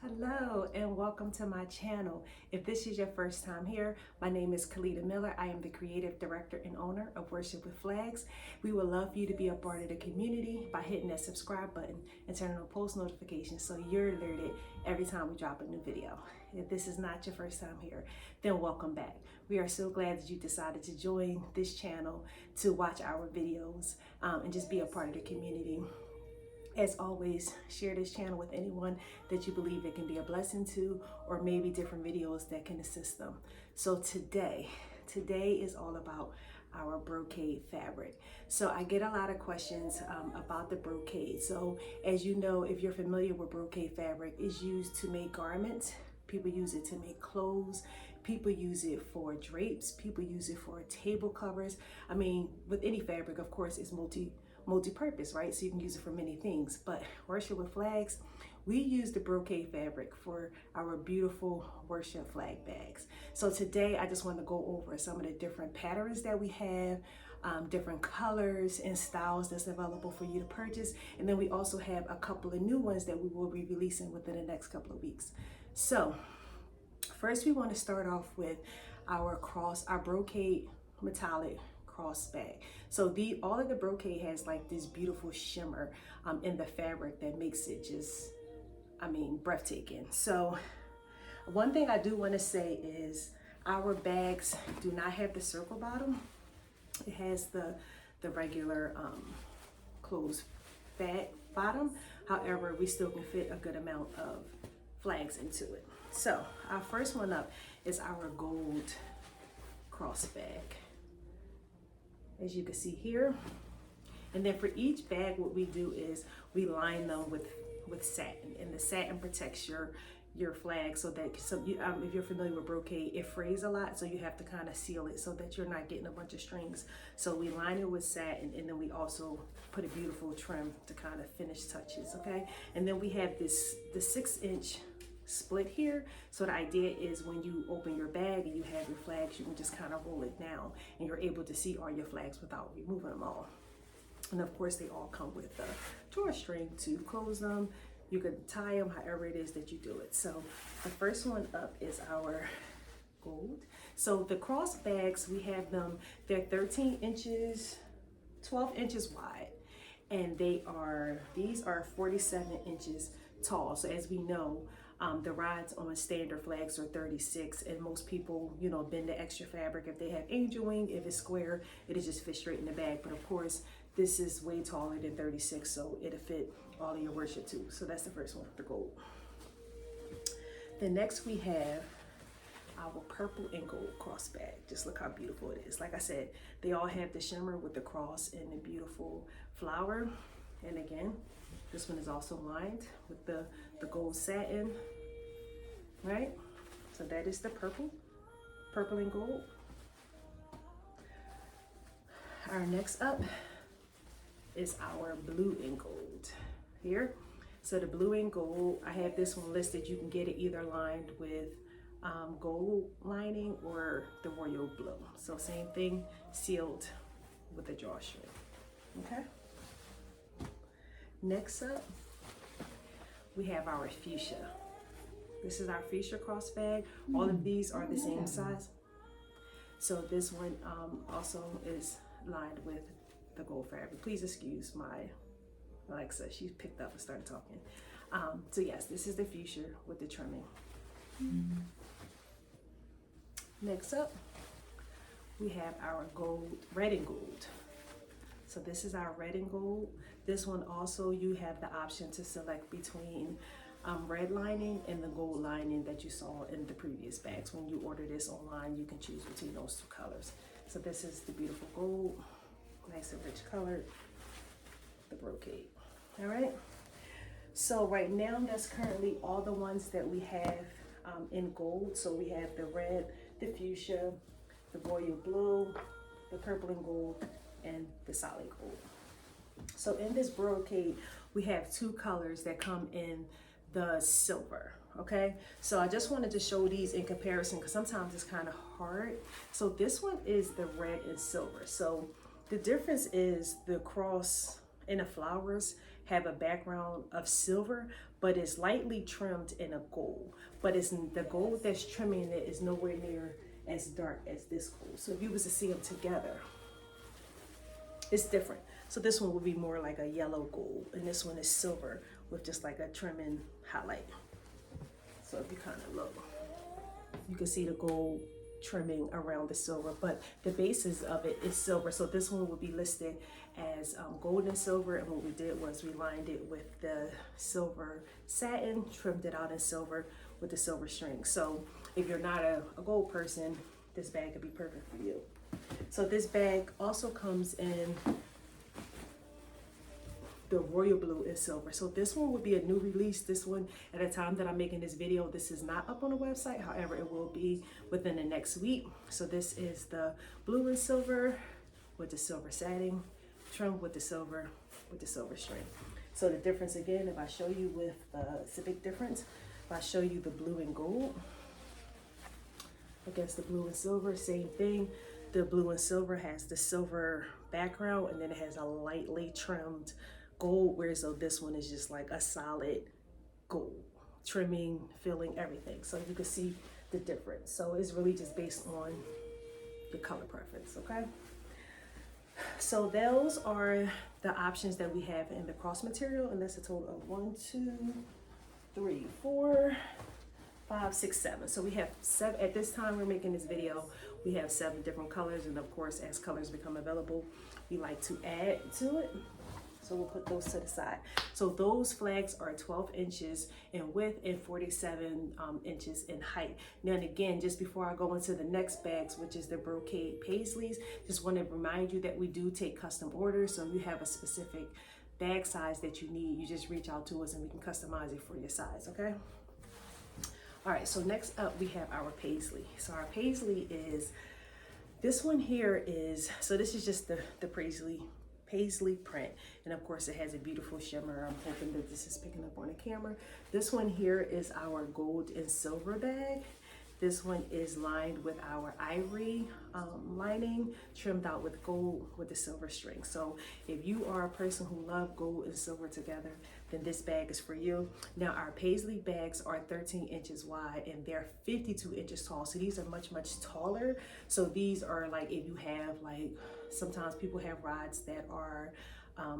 Hello and welcome to my channel. If this is your first time here, my name is Kalita Miller. I am the creative director and owner of Worship with Flags. We would love for you to be a part of the community by hitting that subscribe button and turning on post notifications so you're alerted every time we drop a new video. If this is not your first time here, then welcome back. We are so glad that you decided to join this channel to watch our videos and just be a part of the community. As always, share this channel with anyone that you believe it can be a blessing to, or maybe different videos that can assist them. So today is all about our brocade fabric. So I get a lot of questions about the brocade. So as you know, if you're familiar with brocade fabric, it's used to make garments. People use it to make clothes. People use it for drapes. People use it for table covers. I mean, with any fabric, of course, it's multi-purpose, right? So you can use it for many things. But Worship with Flags, we use the brocade fabric for our beautiful worship flag bags. So today I just want to go over some of the different patterns that we have, different colors and styles that's available for you to purchase. And then we also have a couple of new ones that we will be releasing within the next couple of weeks. So first we want to start off with our brocade metallic cross bag. So all of the brocade has like this beautiful shimmer in the fabric that makes it just, breathtaking. So one thing I do want to say is our bags do not have the circle bottom. It has the regular closed bag bottom. However, we still can fit a good amount of flags into it. So our first one up is our gold cross bag, as you can see here. And then for each bag, what we do is we line them with satin, and the satin protects your flag if you're familiar with brocade, it frays a lot, so you have to kind of seal it so that you're not getting a bunch of strings. So we line it with satin, and then we also put a beautiful trim to kind of finish touches, okay? And then we have the 6-inch split here. So the idea is when you open your bag and you have your flags, you can just kind of roll it down and you're able to see all your flags without removing them all. And of course they all come with a drawstring to close them. You can tie them however it is that you do it. So the first one up is our gold. So the cross bags, we have them, they're 13 inches, 12 inches wide, and these are 47 inches tall. So as we know, the rods on standard flags are 36, and most people, bend the extra fabric. If they have angel wing, if it's square, it'll just fit straight in the bag. But of course, this is way taller than 36, so it'll fit all of your worship too. So that's the first one, the gold. Then next we have our purple and gold cross bag. Just look how beautiful it is. Like I said, they all have the shimmer with the cross and the beautiful flower. And again, this one is also lined with the gold satin, right? So that is the purple and gold. Our next up is our blue and gold here. So the blue and gold, I have this one listed. You can get it either lined with gold lining or the royal blue. So same thing, sealed with a drawstring, okay? Next up, we have our fuchsia. This is our fuchsia cross bag. All of these are the same size. So this one also is lined with the gold fabric. Please excuse my Alexa, she picked up and started talking. So yes, this is the fuchsia with the trimming. Next up, we have our red and gold. So this is our red and gold. This one also, you have the option to select between red lining and the gold lining that you saw in the previous bags. When you order this online, you can choose between those two colors. So this is the beautiful gold, nice and rich colored, the brocade. All right. So right now, that's currently all the ones that we have in gold. So we have the red, the fuchsia, the royal blue, the purple and gold, and the solid gold. So in this brocade, we have two colors that come in the silver, okay? So I just wanted to show these in comparison because sometimes it's kind of hard. So this one is the red and silver. So the difference is the cross and the flowers have a background of silver, but it's lightly trimmed in a gold. But it's the gold that's trimming it is nowhere near as dark as this gold. So if you was to see them together, it's different. So this one would be more like a yellow gold, and this one is silver with just like a trimming highlight. So if you kind of look, you can see the gold trimming around the silver, but the basis of it is silver. So this one would be listed as gold and silver, and what we did was we lined it with the silver satin, trimmed it out in silver with the silver string. So if you're not a gold person, this bag could be perfect for you. So this bag also comes in the royal blue and silver. So this one would be a new release. This one, at the time that I'm making this video, this is not up on the website. However, it will be within the next week. So this is the blue and silver with the silver satin, trimmed with the silver string. So the difference again, if I show you with it's a big difference. If I show you the blue and gold against the blue and silver, same thing. The blue and silver has the silver background, and then it has a lightly trimmed gold, whereas so this one is just like a solid gold, trimming, filling, everything. So you can see the difference. So it's really just based on your color preference, okay? So those are the options that we have in the cross material, and that's a total of 1, 2, 3, 4, 5, 6, 7. So we have 7 at this time we're making this video. We have 7 different colors, and of course, as colors become available, we like to add to it. So we'll put those to the side. So those flags are 12 inches in width and 47 inches in height. Now and again, just before I go into the next bags, which is the Brocade Paisleys, just want to remind you that we do take custom orders. So if you have a specific bag size that you need, you just reach out to us and we can customize it for your size, okay? All right, so next up we have our Paisley. So our Paisley is, this one here is, so this is just the Paisley print, and of course it has a beautiful shimmer. I'm hoping that this is picking up on the camera. This one here is our gold and silver bag. This one is lined with our ivory lining, trimmed out with gold with the silver string. So if you are a person who loves gold and silver together, then this bag is for you. Now our Paisley bags are 13 inches wide and they're 52 inches tall. So these are much, much taller. So these are like, if you have like, sometimes people have rods that are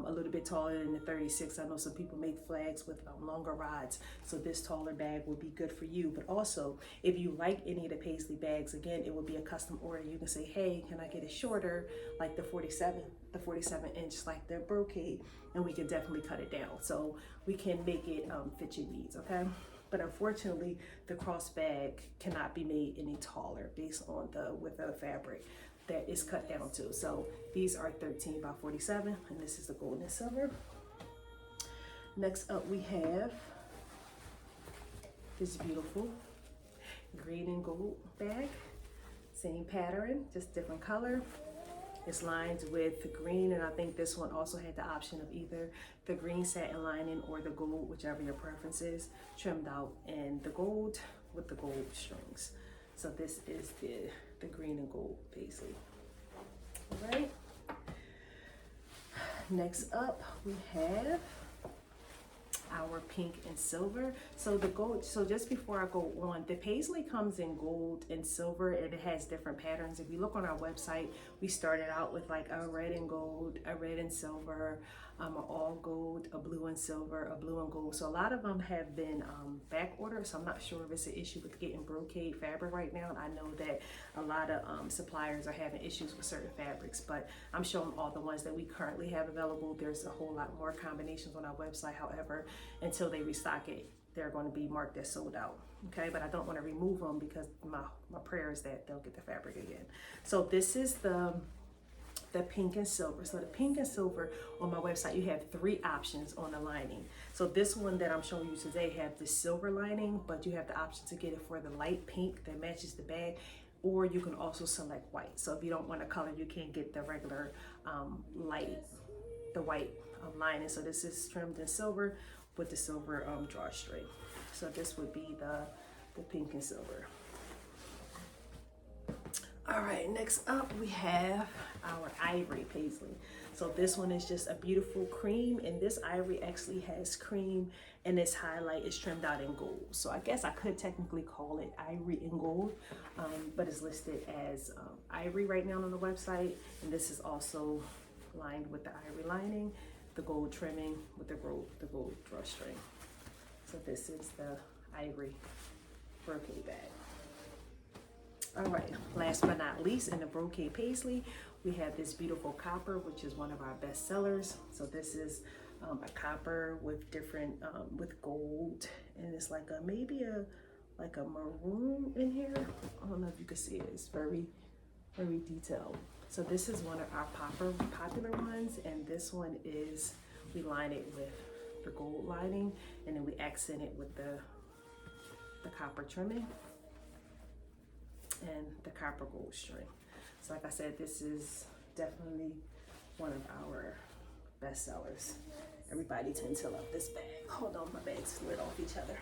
a little bit taller than the 36. I know some people make flags with longer rods, so this taller bag will be good for you. But also, if you like any of the Paisley bags, again, it will be a custom order. You can say, hey, can I get it shorter, like the 47 inch, like the Brocade, and we can definitely cut it down. So we can make it fit your needs, okay? But unfortunately, the cross bag cannot be made any taller based on the width of the fabric that is cut down to. So these are 13 by 47, and this is the gold and silver. Next up we have this beautiful green and gold bag. Same pattern, just different color. It's lined with green, and I think this one also had the option of either the green satin lining or the gold, whichever your preference is, trimmed out in the gold with the gold strings. So this is the green and gold Paisley. All right. Next up, we have our pink and silver. So the gold, so just before I go on, the Paisley comes in gold and silver, and it has different patterns. If you look on our website, we started out with like a red and gold, a red and silver, an all gold, a blue and silver, a blue and gold. So a lot of them have been back ordered, so I'm not sure if it's an issue with getting Brocade fabric right now. And I know that a lot of suppliers are having issues with certain fabrics, but I'm showing all the ones that we currently have available. There's a whole lot more combinations on our website. However, until they restock it, they're going to be marked as sold out. Okay, but I don't want to remove them because my prayer is that they'll get the fabric again. So this is the pink and silver. So the pink and silver on my website, you have 3 options on the lining. So this one that I'm showing you today have the silver lining, but you have the option to get it for the light pink that matches the bag, or you can also select white. So if you don't want a color, you can get the regular the white lining. So this is trimmed in silver with the silver drawstring. So this would be the pink and silver. All right, next up we have our ivory Paisley. So this one is just a beautiful cream, and this ivory actually has cream, and this highlight is trimmed out in gold. So I guess I could technically call it ivory and gold, but it's listed as ivory right now on the website. And this is also lined with the ivory lining, the gold trimming with the gold drawstring. So this is the ivory brocade bag. All right, last but not least, in the brocade paisley, we have this beautiful copper, which is one of our best sellers. So this is a copper with different, with gold, and it's like a, maybe a, like a maroon in here. I don't know if you can see it, it's very, very detailed. So this is one of our popular ones, and this one is, we line it with the gold lining, and then we accent it with the copper trimming and the copper gold string. So like I said, this is definitely one of our best sellers. Everybody tends to love this bag. Hold on, my bags slid off each other.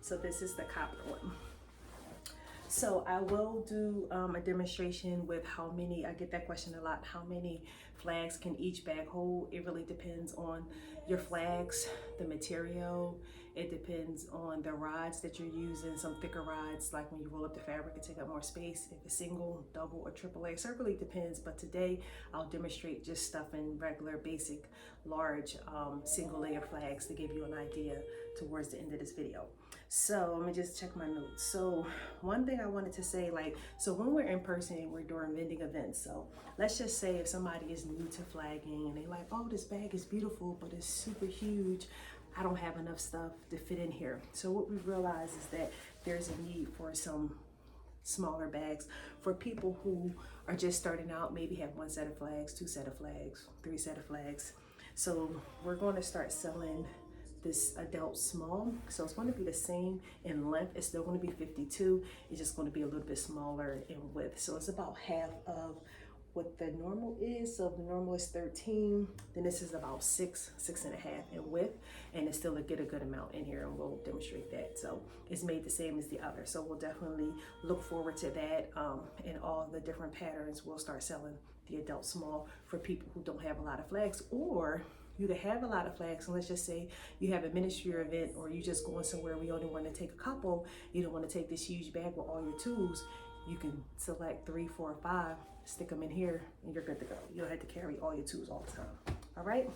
So this is the copper one. So I will do a demonstration with how many, I get that question a lot, how many flags can each bag hold? It really depends on your flags, the material. It depends on the rods that you're using. Some thicker rods, like when you roll up the fabric, it take up more space. If it's single, double, or triple layer, so it really depends. But today I'll demonstrate just stuffing regular, basic, large single layer flags to give you an idea towards the end of this video. So let me just check my notes. So one thing I wanted to say, like, so when we're in person, we're doing vending events. So let's just say if somebody is new to flagging and they like, oh, this bag is beautiful, but it's super huge. I don't have enough stuff to fit in here. So what we realize is that there's a need for some smaller bags for people who are just starting out, maybe have one set of flags, two set of flags, three set of flags. So we're going to start selling this adult small. So it's going to be the same in length. It's still going to be 52. It's just going to be a little bit smaller in width. So it's about half of what the normal is. So if the normal is 13, then this is about 6.5 in width, and it's still a good amount in here, and we'll demonstrate that. So it's made the same as the other. So we'll definitely look forward to that. In all the different patterns, we'll start selling the adult small for people who don't have a lot of flags, or you to have a lot of flags, and let's just say you have a ministry event, or you just going somewhere where you only want to take a couple, you don't want to take this huge bag with all your tools. You can select 3, 4, or 5, stick them in here, and you're good to go. You don't have to carry all your tools all the time. All right.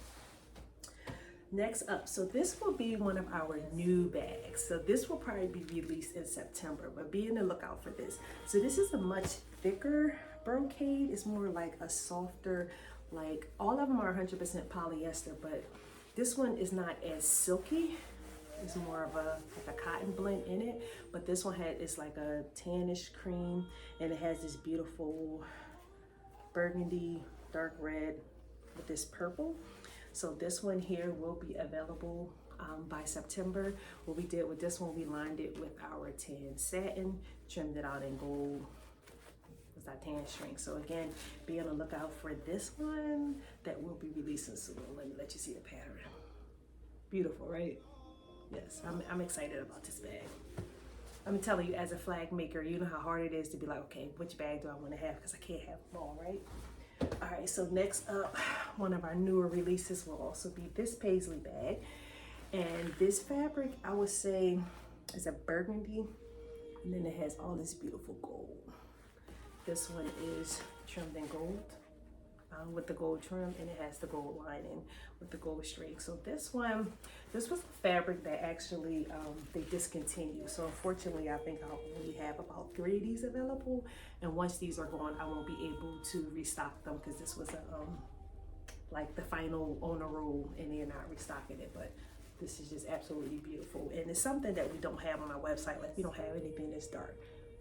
Next up, so this will be one of our new bags. So this will probably be released in September, but be on the lookout for this. So this is a much thicker brocade. It's more like a softer, like all of them are 100% polyester, but this one is not as silky. It's more of a cotton blend in it, but this one is like a tannish cream, and it has this beautiful burgundy, dark red with this purple. So this one here will be available by September. What we did with this one, we lined it with our tan satin, trimmed it out in gold. Was our tan string. So again, be on the lookout for this one that will be releasing soon. Let me let you see the pattern. Beautiful, right? Yes, I'm excited about this bag. I'm telling you, as a flag maker, you know how hard it is to be like, okay, which bag do I want to have? Because I can't have them all, right? All right, so next up, one of our newer releases will also be this paisley bag. And this fabric, I would say, is a burgundy, and then it has all this beautiful gold. This one is trimmed in gold with the gold trim, and it has the gold lining with the gold streak. So this one, this was a fabric that actually they discontinued. So unfortunately, I think I'll only have about 3 of these available. And once these are gone, I won't be able to restock them, because this was a like the final owner rule, and they're not restocking it. But this is just absolutely beautiful, and it's something that we don't have on our website. Like, we don't have anything that's dark,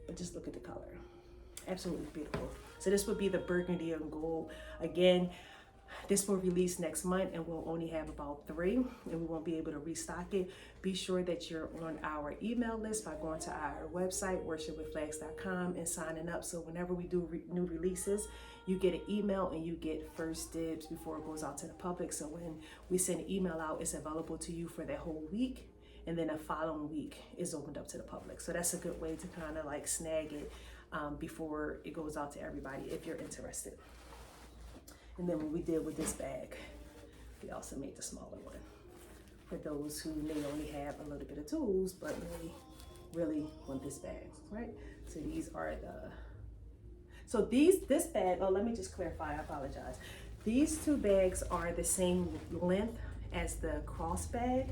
but just look at the color. Absolutely beautiful. So this would be the burgundy and gold. Again, this will release next month, and we'll only have about 3, and we won't be able to restock it. Be sure that you're on our email list by going to our website, worshipwithflags.com, and signing up. So whenever we do new releases, you get an email, and you get first dibs before it goes out to the public. So when we send an email out, it's available to you for that whole week, and then the following week is opened up to the public. So that's a good way to kind of like snag it before it goes out to everybody, if you're interested. And then what we did with this bag, we also made the smaller one for those who may only have a little bit of tools, but really want this bag, right? So these are this bag, oh, let me just clarify, I apologize. These two bags are the same length as the cross bag,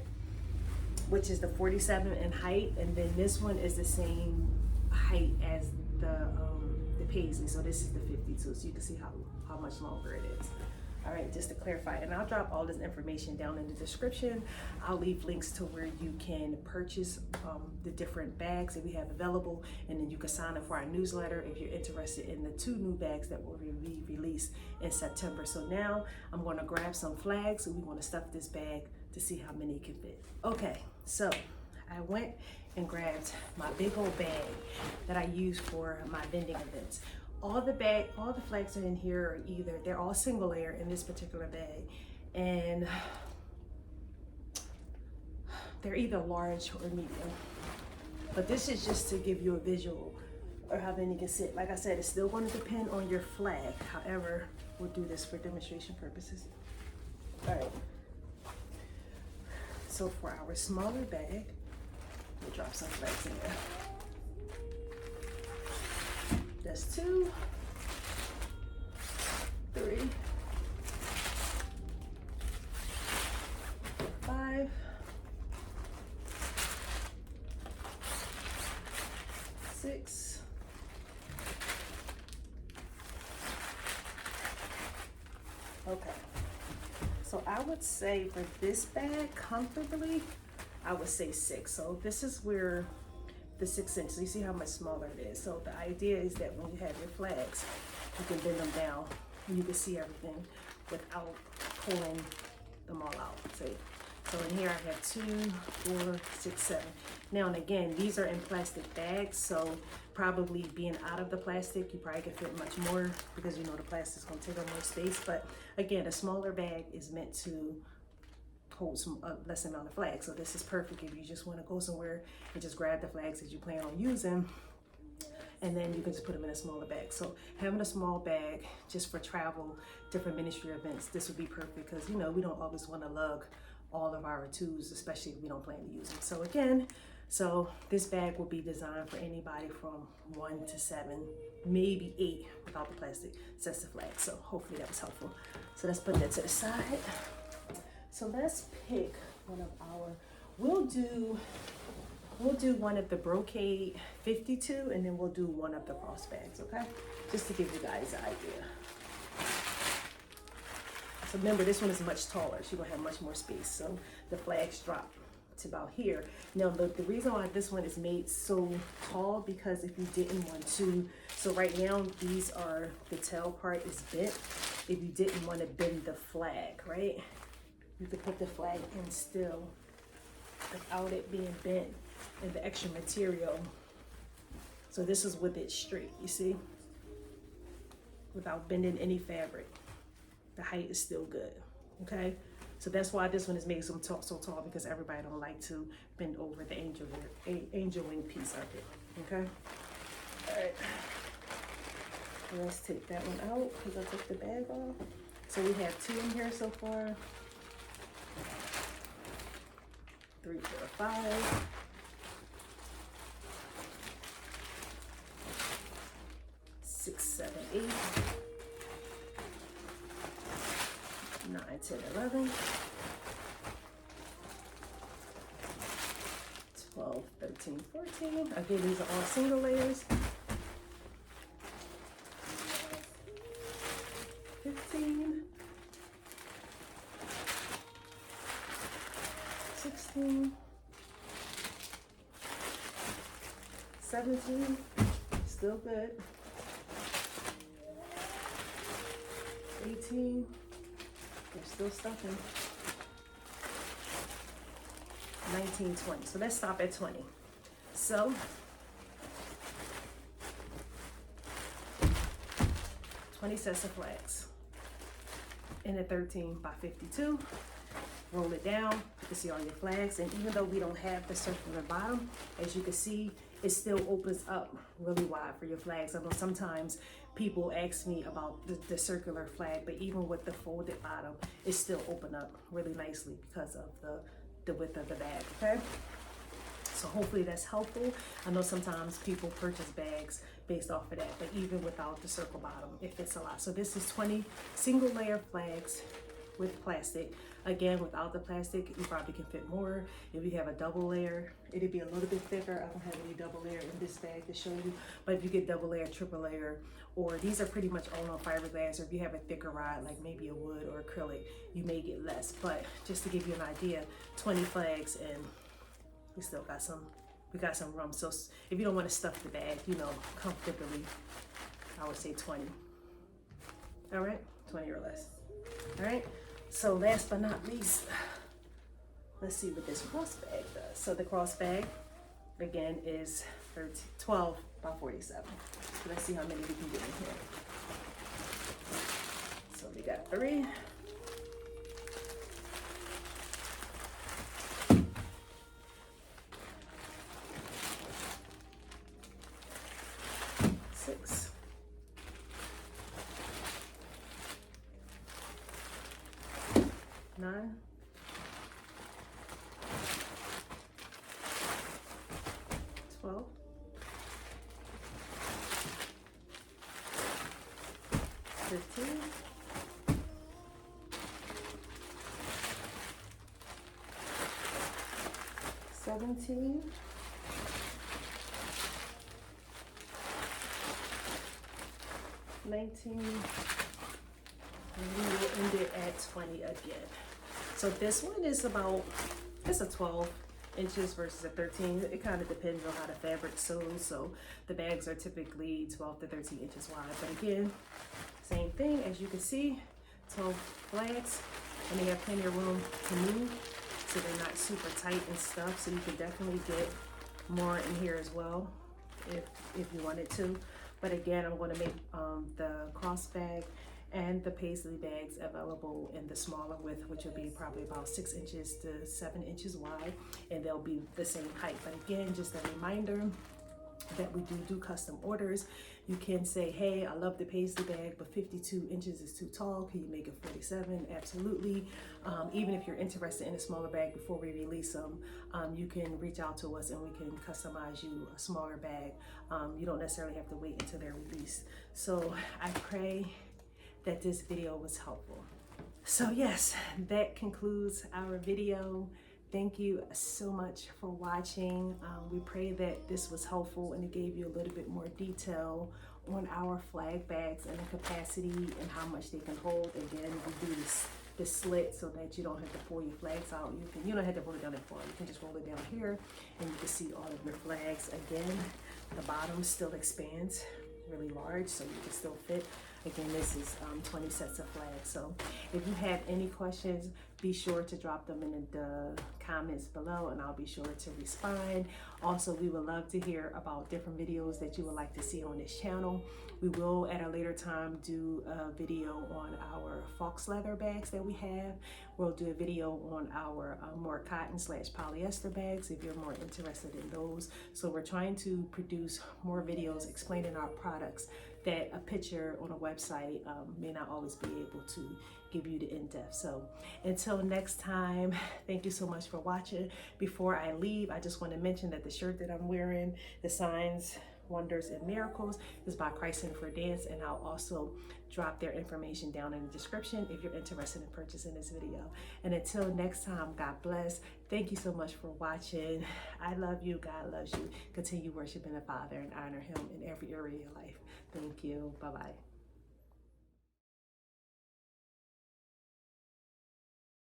which is the 47 in height, and then this one is the same height as the Paisley. So this is the 52, so you can see how much longer it is. All right, just to clarify, and I'll drop all this information down in the description. I'll leave links to where you can purchase the different bags that we have available, and then you can sign up for our newsletter if you're interested in the 2 new bags that will be released in September. So now I'm gonna grab some flags, and we wanna stuff this bag to see how many can fit. Okay, so I went and grabbed my big old bag that I use for my vending events. All the flags are in here are they're all single layer in this particular bag, and they're either large or medium. But this is just to give you a visual of how many can sit. Like I said, it's still going to depend on your flag. However, we'll do this for demonstration purposes. All right. So for our smaller bag, we'll drop some flags in there. That's 2, 3, 5, 6, okay. So I would say for this bag, comfortably, I would say 6. So this is where the 6 inches, you see how much smaller it is. So the idea is that when you have your flags, you can bend them down and you can see everything without pulling them all out. So in here I have 2, 4, 6, 7. Now and again, these are in plastic bags, so probably being out of the plastic, you probably can fit much more because you know the plastic's gonna take up more space. But again, a smaller bag is meant to hold some less amount of flags. So this is perfect if you just want to go somewhere and just grab the flags that you plan on using, and then you can just put them in a smaller bag. So having a small bag just for travel, different ministry events, this would be perfect because you know we don't always want to lug all of our tools, especially if we don't plan to use them. So again, this bag will be designed for anybody from 1 to 7, maybe 8 without the plastic sets of flags. So hopefully that was helpful. So let's put that to the side. So let's pick one of our, we'll do one of the Brocade 52, and then we'll do one of the cross bags, okay? Just to give you guys an idea. So remember, this one is much taller. So you're gonna have much more space. So the flags drop to about here. Now the reason why this one is made so tall, because if you didn't want to, so right now these are, the tail part is bent. If you didn't want to bend the flag, right? You could put the flag in still without it being bent and the extra material. So this is with it straight, you see? Without bending any fabric. The height is still good, okay? So that's why this one is made so tall, because everybody don't like to bend over the angel wing piece of it, okay? All right, let's take that one out because I took the bag off. So we have 2 in here so far. 3, 4, 5. 6, 7, 8. 9, 10, 11. 12, 13, 14. Again, these are all single layers. 15. 16, 17, still good. 18, they're still stuffing. 19, 20. So let's stop at 20. So 20 sets of flags in a 13 by 52. Roll it down, you can see all your flags, and even though we don't have the circular bottom, as you can see, it still opens up really wide for your flags. I know sometimes people ask me about the circular flag, but even with the folded bottom, it still opened up really nicely because of the width of the bag, okay? So hopefully that's helpful. I know sometimes people purchase bags based off of that, but even without the circle bottom, it fits a lot. So this is 20 single layer flags with plastic. Again, without the plastic, you probably can fit more. If you have a double layer, it'd be a little bit thicker. I don't have any double layer in this bag to show you, but if you get double layer, triple layer, or these are pretty much all on fiberglass, or if you have a thicker rod, like maybe a wood or acrylic, you may get less. But just to give you an idea, 20 flags, and we still got some, we got some room. So if you don't want to stuff the bag, you know, comfortably, I would say 20. All right, 20 or less. All right. So last but not least, let's see what this cross bag does. So the cross bag, again, is 12 by 47. So let's see how many we can get in here. So we got 3. Nine, 12, 15, 17, 19, and we will end it at 20 again. So this one is about, it's a 12 inches versus a 13. It kind of depends on how the fabric sews. So the bags are typically 12 to 13 inches wide. But again, same thing, as you can see, 12 flags, and they have plenty of room to move. So they're not super tight and stuff. So you can definitely get more in here as well if you wanted to. But again, I'm going to make the cross bag and the Paisley bags available in the smaller width, which will be probably about 6 inches to 7 inches wide, and they'll be the same height. But again, just a reminder that we do custom orders. You can say, hey, I love the Paisley bag, but 52 inches is too tall. Can you make it 47? Absolutely. Even if you're interested in a smaller bag before we release them, you can reach out to us and we can customize you a smaller bag. You don't necessarily have to wait until they're released. So I pray that this video was helpful. So yes, that concludes our video. Thank you so much for watching. We pray that this was helpful and it gave you a little bit more detail on our flag bags and the capacity and how much they can hold. Again, we do this slit so that you don't have to pull your flags out. You don't have to roll it down that far. You can just roll it down here and you can see all of your flags. Again, the bottom still expands really large so you can still fit. Again, this is 20 sets of flags. So if you have any questions, be sure to drop them in the comments below and I'll be sure to respond. Also, we would love to hear about different videos that you would like to see on this channel. We will at a later time do a video on our fox leather bags that we have. We'll do a video on our more cotton / polyester bags if you're more interested in those. So we're trying to produce more videos explaining our products that a picture on a website may not always be able to give you the in-depth. So until next time, thank you so much for watching. Before I leave, I just want to mention that the shirt that I'm wearing, the Signs, Wonders, and Miracles, is by Christ Center for Dance, and I'll also drop their information down in the description if you're interested in purchasing this video. And until next time, God bless. Thank you so much for watching. I love you. God loves you. Continue worshiping the Father and honor Him in every area of your life. Thank you. Bye-bye.